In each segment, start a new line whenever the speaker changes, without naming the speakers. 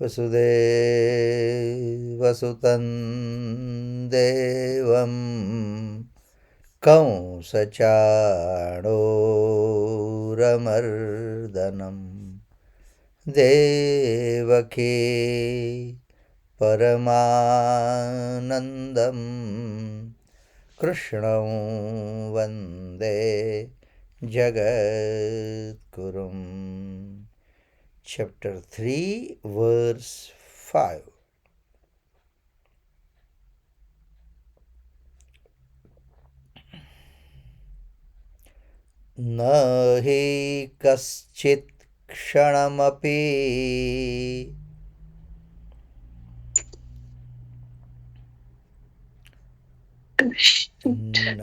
वसुदेवसुतं देवं कंसचाणूरमर्दनं देवकी परमानन्दं कृष्णं वन्दे जगद्गुरुम्. Chapter 3, verse 5. न हि कश्चित् क्षणमपि न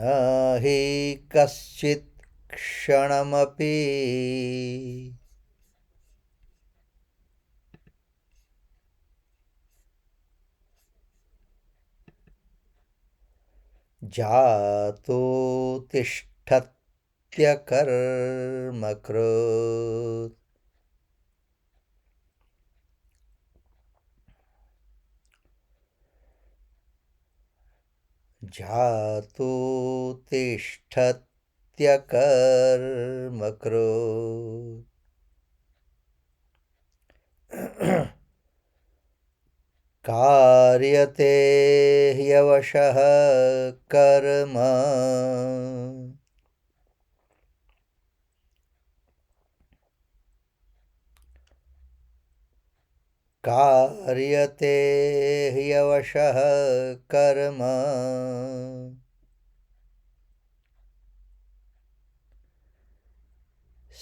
हि कश्चित् क्षणमपि जातो तिष्ठत्यकर्मकृत् जातो तिष्ठत्यकर्मकृत् कार्यते ह्यवशः कर्म कार्यते ह्यवशः कर्म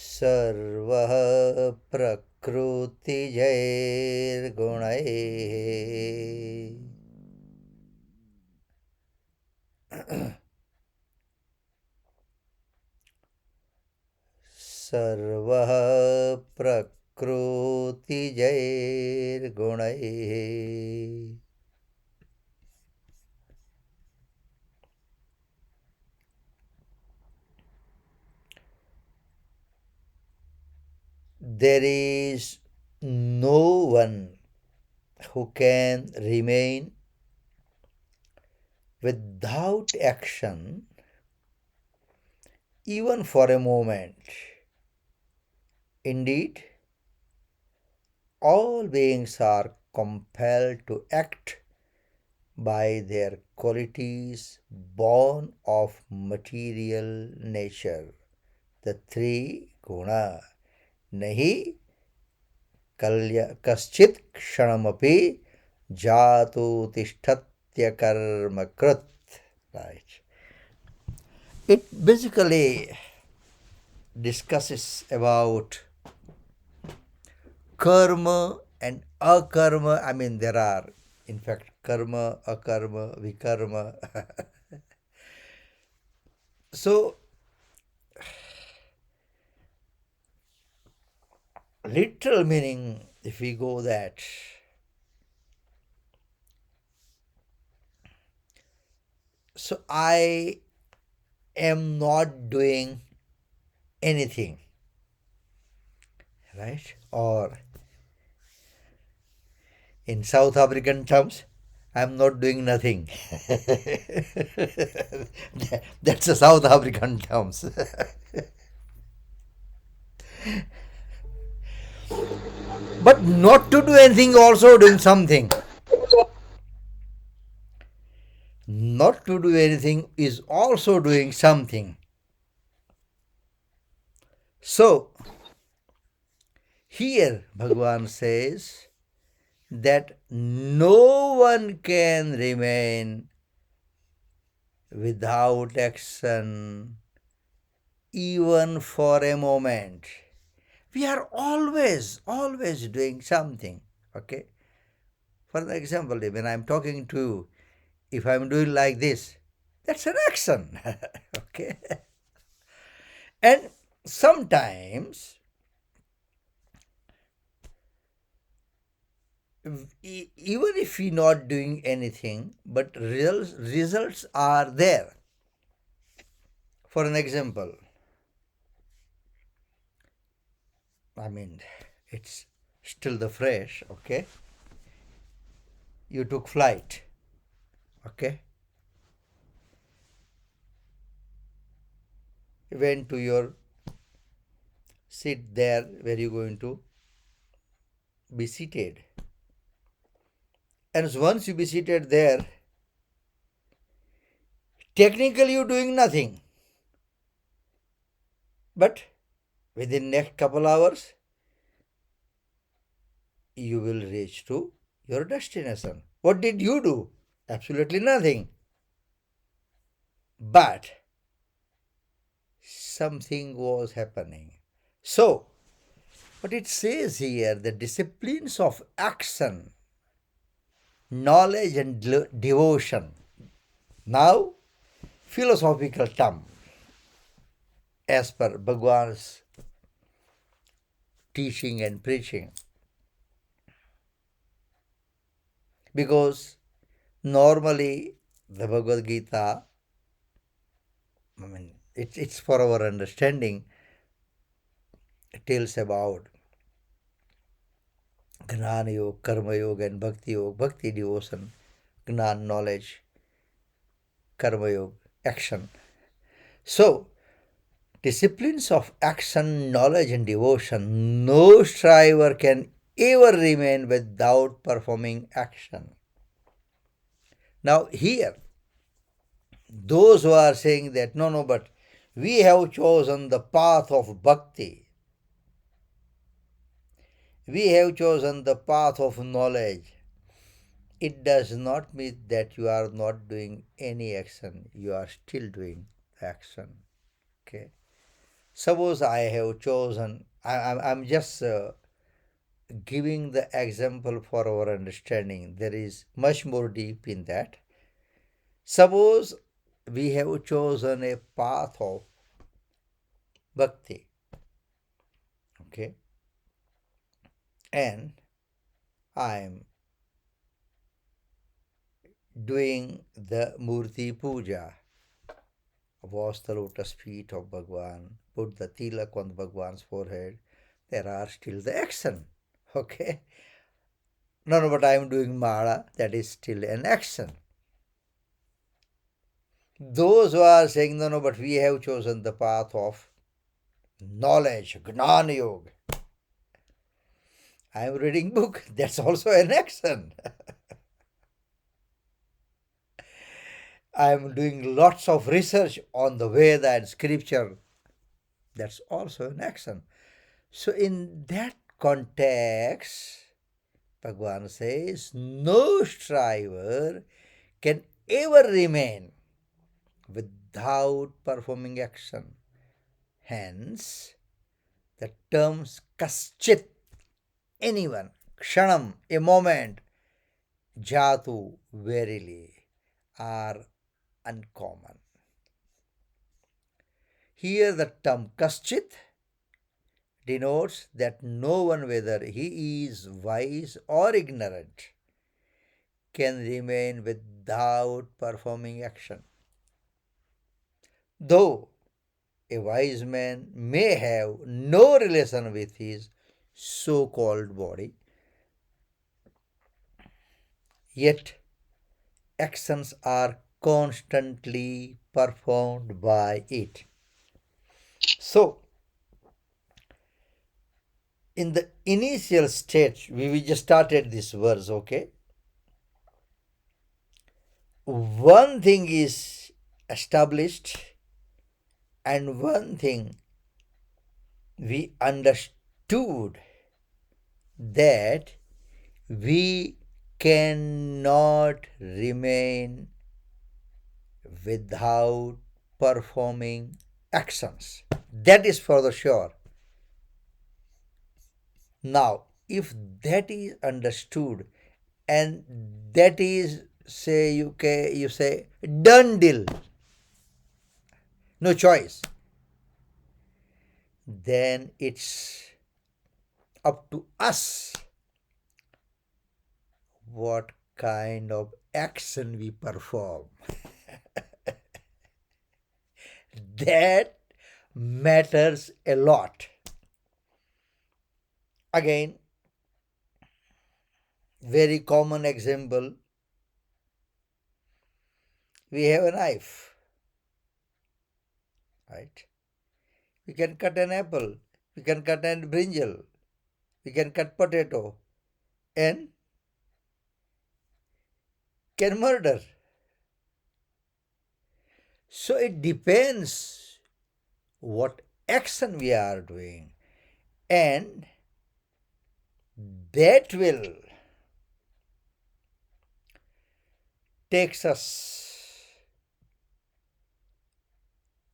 सर्वः प्रकृतिजैर्गुणैः. सर्वः प्रकृतिजैर्गुणैः. There is no one who can remain without action even for a moment. Indeed, all beings are compelled to act by their qualities born of material nature, the three guna. Nahi kaschit kshanamapi jato tishtatya karma krit. Right. It basically discusses about karma and akarma. I mean, there are, in fact, karma, akarma, vikarma. So, literal meaning, if we go that, so I am not doing anything, right? Or in South African terms, I'm not doing nothing. That's a South African terms. But not to do anything, also doing something. Not to do anything is also doing something. So, here Bhagavan says that no one can remain without action even for a moment. We are always doing something. Okay? For example, when I'm talking to you, if I'm doing like this, that's an action. Okay? And sometimes, even if we're not doing anything, but results are there. For an example, I mean, it's still the fresh, okay? You took flight, okay? You went to your seat there where you're going to be seated. And once you be seated there, technically you're doing nothing. But within next couple hours, you will reach to your destination. What did you do? Absolutely nothing. But something was happening. So, what it says here, the disciplines of action, knowledge and devotion. Now, philosophical term, as per Bhagwan's teaching and preaching. Because normally the Bhagavad Gita, it's for our understanding, it tells about Gnana Yoga, Karma Yoga and Bhakti Yoga, Bhakti devotion, Gnan knowledge, Karma Yoga action. So, disciplines of action, knowledge and devotion, no striver can ever remain without performing action. Now here, those who are saying that no, but we have chosen the path of bhakti, we have chosen the path of knowledge, it does not mean that you are not doing any action, you are still doing action. Okay. Suppose I have chosen, I'm just giving the example for our understanding. There is much more deep in that. Suppose we have chosen a path of bhakti, okay, and I am doing the Murti Puja, wash the lotus feet of Bhagwan, put the tilak on Bhagwan's forehead. There are still the action, okay. No, but I am doing Mala, that is still an action. Those who are saying, no, but we have chosen the path of knowledge, Gnana Yoga. I am reading book, that's also an action. I am doing lots of research on the Veda and scripture, that's also an action. So in that context, Bhagwan says, no striver can ever remain without performing action. Hence, the terms kaschit, anyone, kshanam, a moment, jatu, verily, are uncommon. Here the term kaschit denotes that no one, whether he is wise or ignorant, can remain without performing action. Though a wise man may have no relation with his so-called body, yet actions are constantly performed by it. So, in the initial stage, we just started this verse, okay? One thing is established and one thing we understood, that we cannot remain without performing actions. That is for the sure. Now, if that is understood and that is, say, you say, done deal, no choice, then it's up to us what kind of action we perform. That matters a lot. Again, Very common example, we have a knife, right? We can cut an apple, we can cut an brinjal, we can cut potato, and can murder. So it depends what action we are doing, and that will takes us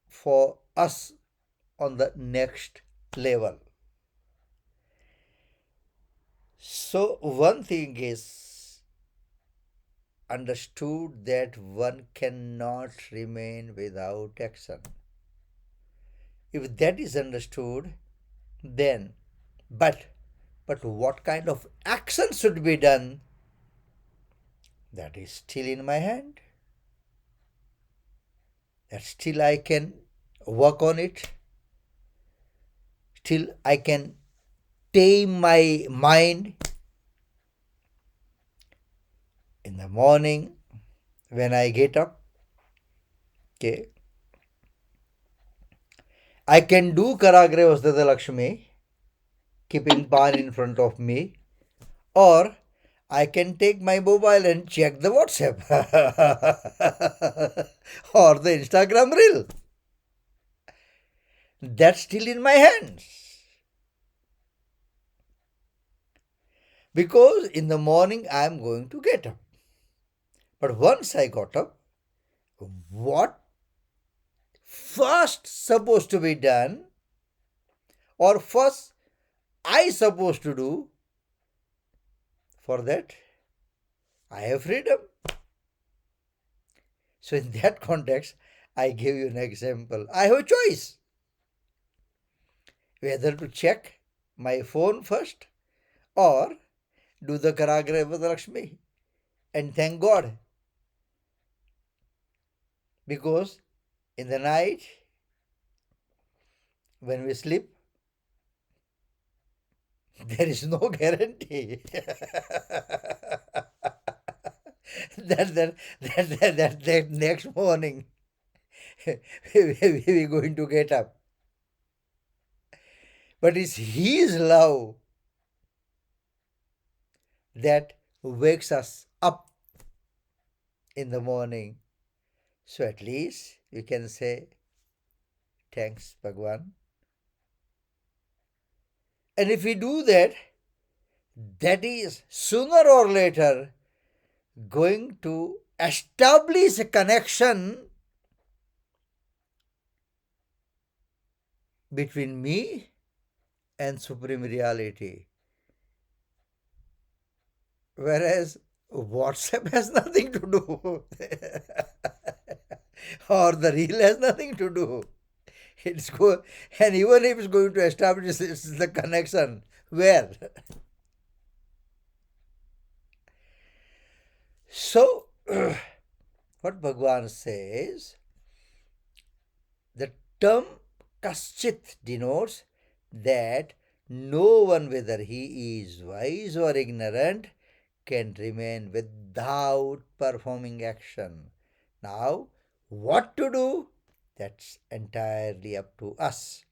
for us on the next level. So one thing is understood that one cannot remain without action. If that is understood, then but what kind of action should be done, that is still in my hand. That still I can work on it. Still I can tame my mind. In the morning when I get up, okay, I can do Karagre Vasdata Lakshmi, keeping pan in front of me, or I can take my mobile and check the WhatsApp or the Instagram reel. That's still in my hands. Because in the morning I am going to get up. But once I got up, what first supposed to be done, or first I supposed to do, for that I have freedom. So in that context, I give you an example. I have a choice whether to check my phone first or do the Karagra Lakshmi and thank God. Because in the night, when we sleep, there is no guarantee that next morning we are going to get up. But it's His love that wakes us up in the morning. So at least you can say, thanks, Bhagwan. And if we do that, that is sooner or later going to establish a connection between me and Supreme Reality. Whereas WhatsApp has nothing to do. Or the reel has nothing to do. And even if it's going to establish the connection, where? So, what Bhagwan says, the term kaschit denotes that no one, whether he is wise or ignorant, can remain without performing action. Now, what to do? That's entirely up to us.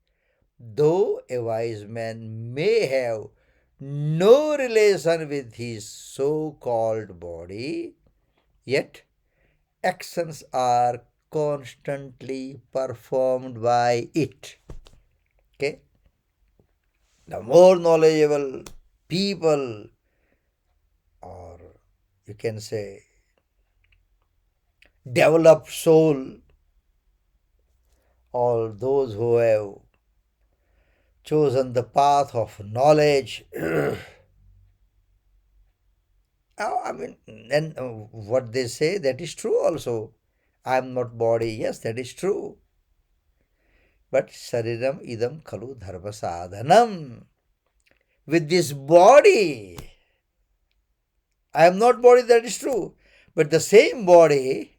Though a wise man may have no relation with his so-called body, yet actions are constantly performed by it. Okay? The more knowledgeable people, or you can say developed soul, all those who have chosen the path of knowledge, and what they say, that is true also. I am not body. Yes, that is true. But shariram idam khalu dharma sadhanam. With this body, I am not body, that is true. But the same body,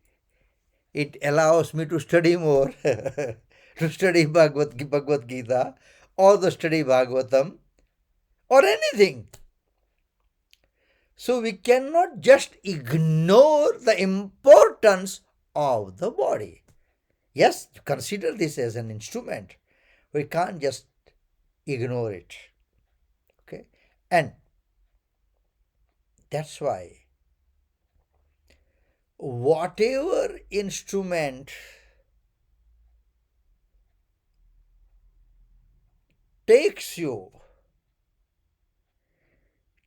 it allows me to study more, to study Bhagavad Gita, or to study Bhagavatam, or anything. So we cannot just ignore the importance of the body. Yes, consider this as an instrument. We can't just ignore it. Okay? And that's why whatever instrument takes you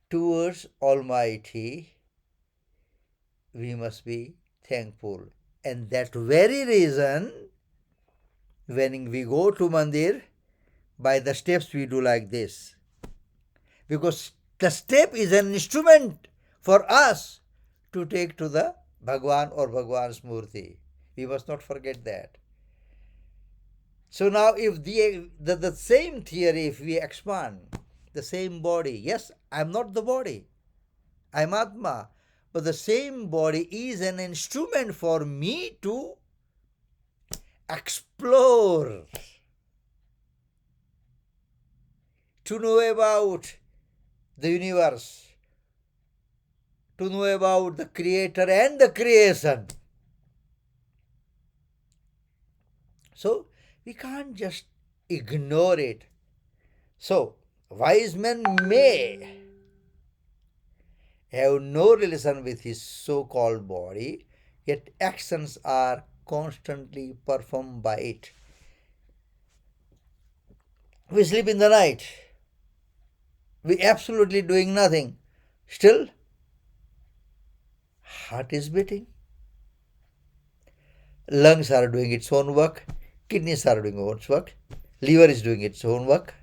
towards Almighty, we must be thankful. And that very reason, when we go to Mandir, by the steps we do like this. Because the step is an instrument for us to take to the Bhagwan or Bhagwan's Murti. We must not forget that. So now if the same theory, if we expand, the same body, yes, I'm not the body, I'm Atma, but the same body is an instrument for me to explore, to know about the universe, to know about the creator and the creation. So we can't just ignore it. So wise men may have no relation with his so-called body, yet actions are constantly performed by it. We sleep in the night. We absolutely doing nothing. Still, heart is beating. Lungs are doing its own work. Kidneys are doing its own work. Liver is doing its own work.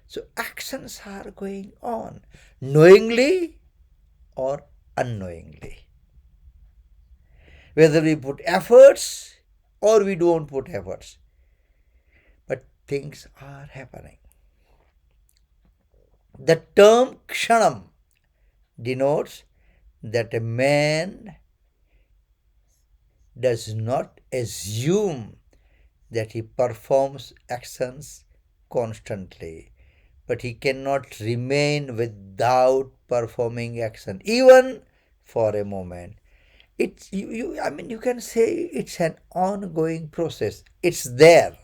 So actions are going on, knowingly or unknowingly. Whether we put efforts or we don't put efforts. But things are happening. The term kshanam denotes that a man does not assume that he performs actions constantly, but he cannot remain without performing action, even for a moment. You can say it's an ongoing process. It's there.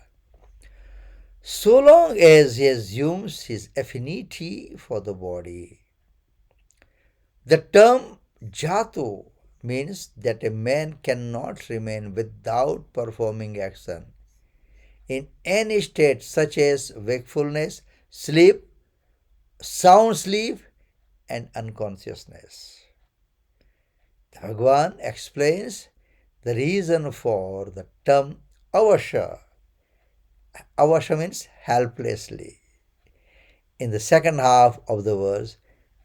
So long as he assumes his affinity for the body. The term jatu means that a man cannot remain without performing action in any state such as wakefulness, sleep, sound sleep, and unconsciousness. Bhagwan explains the reason for the term avasha. Avasha means helplessly. In the second half of the verse,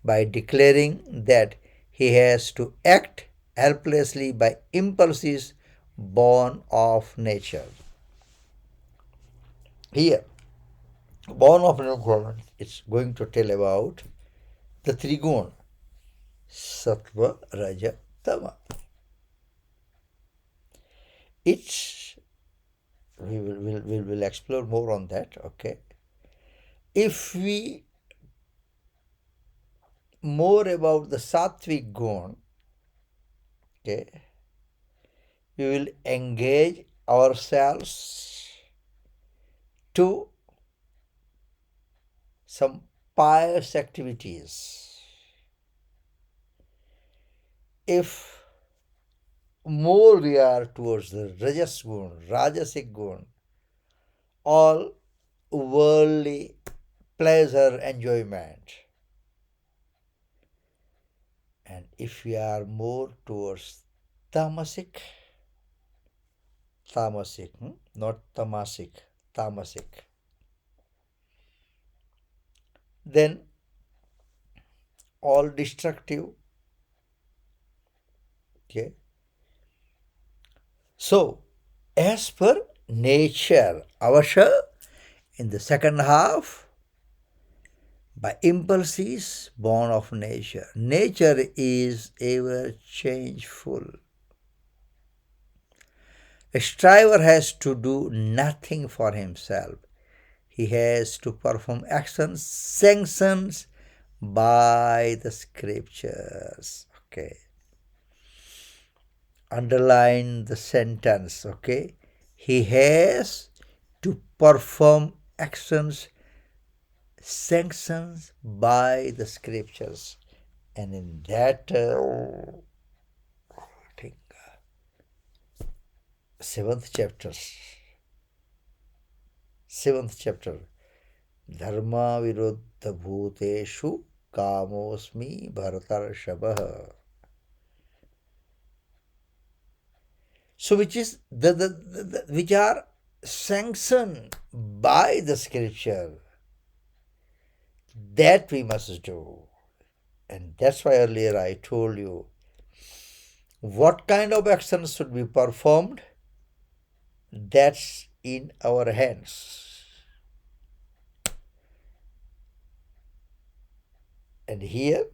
by declaring that he has to act helplessly by impulses born of nature. Here, born of nature, it's going to tell about the three guna, sattva, raja, tama. Each, we will explore more on that, okay? If we more about the sattvic guna, okay, we will engage ourselves to some pious activities. If more we are towards the rajas guna, rajasic guna, all worldly pleasure, enjoyment. And if we are more towards tamasic, not tamasic, tamasic, then all destructive. Okay. So, as per nature, avasha, in the second half, by impulses born of nature. Nature is ever changeful. A striver has to do nothing for himself. He has to perform actions sanctioned by the scriptures. Okay. Underline the sentence. Okay. He has to perform actions sanctioned by the scriptures. And in that, I think, seventh chapter, Dharma viruddha bhuteshu kamosmi bharatarshava. So which is which are sanctioned by the scripture, that we must do. And that's why earlier I told you what kind of actions should be performed. That's in our hands. And here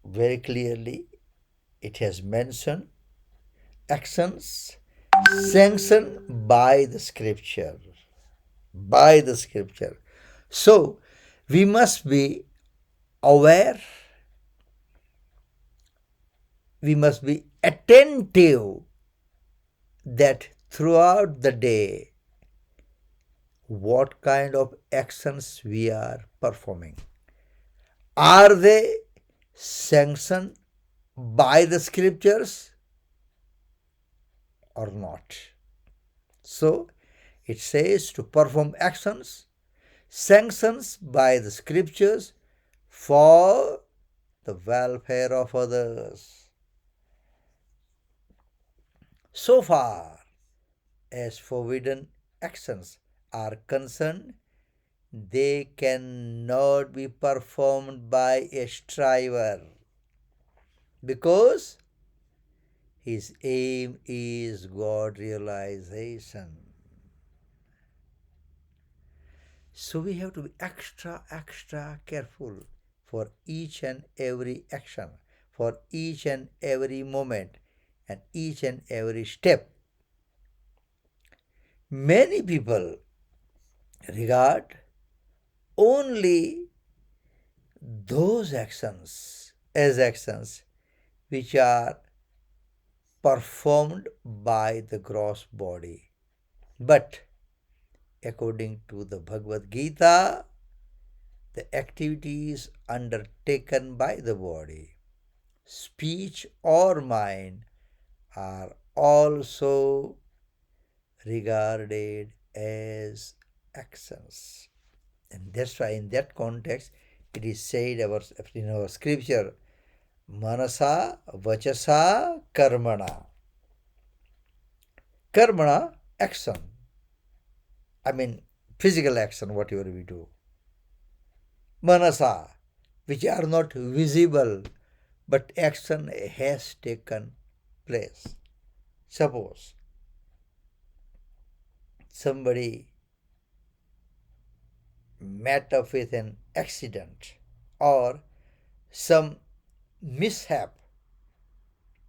very clearly it has mentioned actions sanctioned by the scripture. By the scripture. So we must be aware, we must be attentive that throughout the day what kind of actions we are performing. Are they sanctioned by the scriptures or not? So it says to perform actions sanctions by the scriptures for the welfare of others. So far as forbidden actions are concerned, they cannot be performed by a striver because his aim is God realization. So we have to be extra careful for each and every action, for each and every moment, and each and every step. Many people regard only those actions as actions which are performed by the gross body. But according to the Bhagavad Gita, the activities undertaken by the body, speech or mind, are also regarded as actions. And that's why in that context it is said in our scripture, manasa vachasa karmana. Karmana, action. I mean physical action, whatever we do. Manasa, which are not visible, but action has taken place. Suppose somebody met up with an accident or some mishap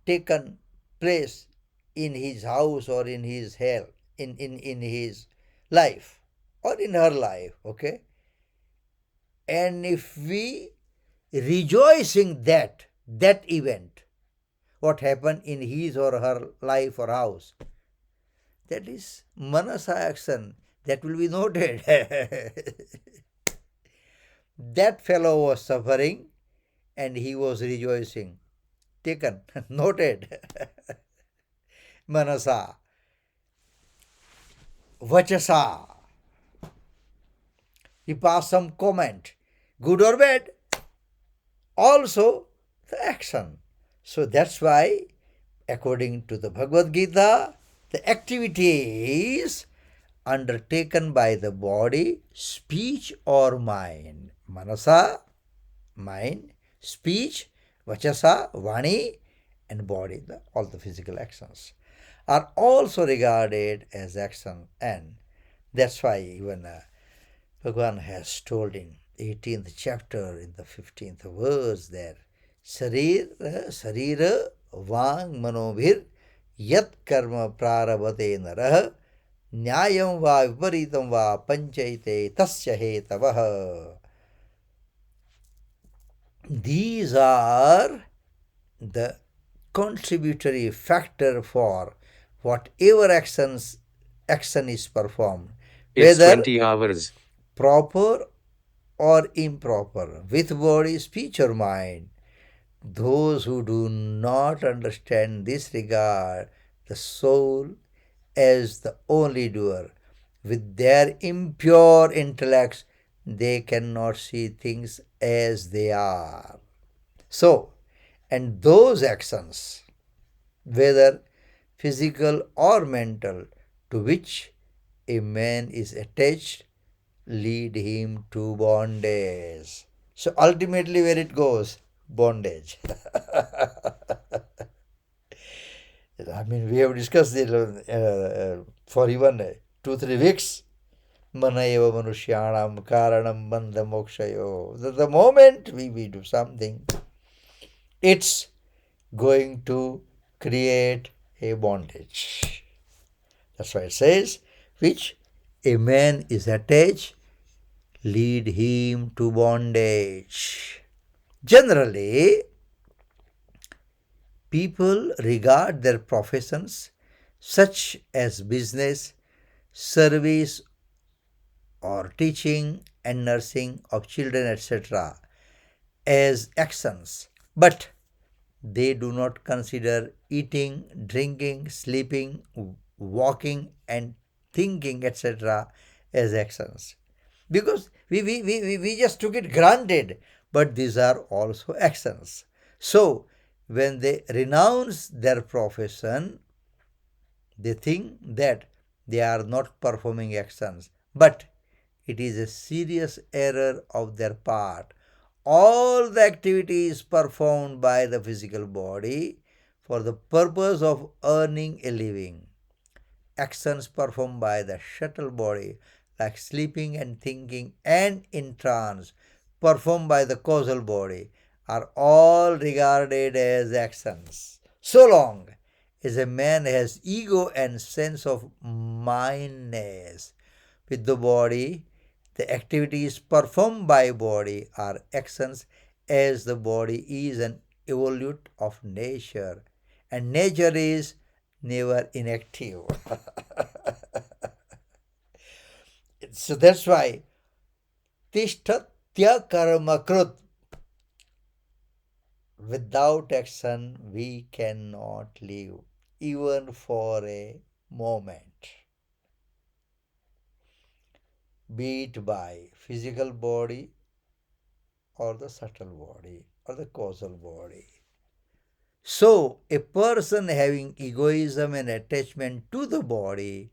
taken place in his house or in his health, in his life or in her life, okay? And if we rejoicing that event, what happened in his or her life or house, that is manasa action, that will be noted. That fellow was suffering and he was rejoicing. Taken, noted. Manasa. Vachasa. He passed some comment, good or bad, also the action. So that's why, according to the Bhagavad Gita, the activities undertaken by the body, speech or mind, manasa, mind, speech, vachasa, vani, and body, all the physical actions, are also regarded as action. And that's why even Bhagavan has told in 18th chapter in the 15th verse there, Sarira Vang Manobhir Yat Karma Prarabhate Narah Nyayam Va Viparitam Va Panchayate Tasya Hetavah. These are the contributory factor for whatever action is performed,
It's
whether
20 hours.
proper or improper, with body, speech, or mind. Those who do not understand this regard the soul as the only doer, with their impure intellects, they cannot see things as they are. So, and those actions, whether physical or mental, to which a man is attached, lead him to bondage. So ultimately, where it goes, bondage. I mean, we have discussed it for even 2 3 weeks. Manayeva Manushyanam Karanam Bandha Mokshayo. The moment we do something, it's going to create a bondage. That's why it says, which a man is attached, lead him to bondage. Generally, people regard their professions, such as business, service, or teaching and nursing of children, etc., as actions. But they do not consider eating, drinking, sleeping, walking, and thinking, etc., as actions. Because we just took it granted, but these are also actions. So, when they renounce their profession, they think that they are not performing actions, but it is a serious error of their part. All the activities performed by the physical body for the purpose of earning a living, actions performed by the subtle body, like sleeping and thinking and in trance, performed by the causal body, are all regarded as actions. So long as a man has ego and sense of mindness with the body, the activities performed by body are actions, as the body is an evolute of nature, and nature is never inactive. So that's why tishtatya karmakrut, without action we cannot live even for a moment, be it by physical body or the subtle body or the causal body. So, a person having egoism and attachment to the body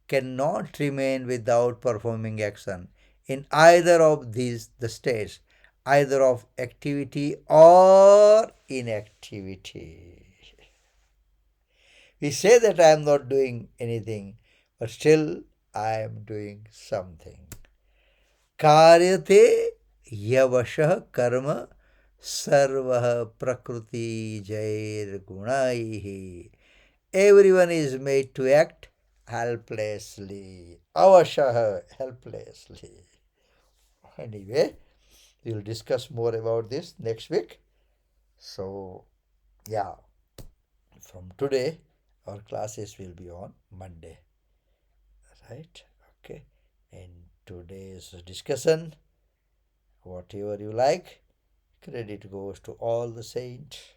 cannot remain without performing action in either of these the states, either of activity or inactivity. We say that I am not doing anything, but still I am doing something. Karyate yavashah karma sarvah prakriti jair gunaihi. Everyone is made to act helplessly. Avashah, helplessly. Anyway, we'll discuss more about this next week. So, yeah, from today, our classes will be on Monday. Right? Okay. In today's discussion, whatever you like, credit goes to all the saints,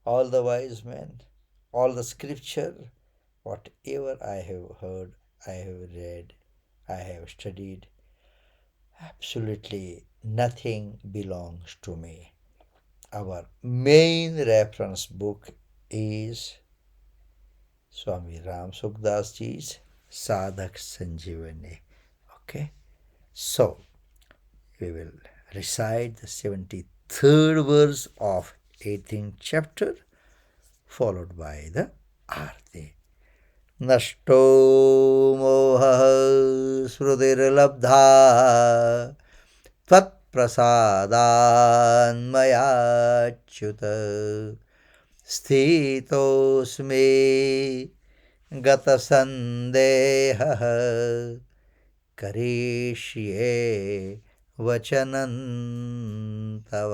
all the wise men, all the scripture, whatever I have heard, I have read, I have studied, absolutely nothing belongs to me. Our main reference book is Swami Ram Sukdas Ji's Sadhak Sanjeevani. Okay, so we will recite the 73rd verse of 18th chapter, followed by the Arti. नष्टो मोहः स्मृतिर्लब्धा त्वत्प्रसादान्मयाच्युत स्थितोऽस्मि गतसन्देहः करिष्ये वचनं तव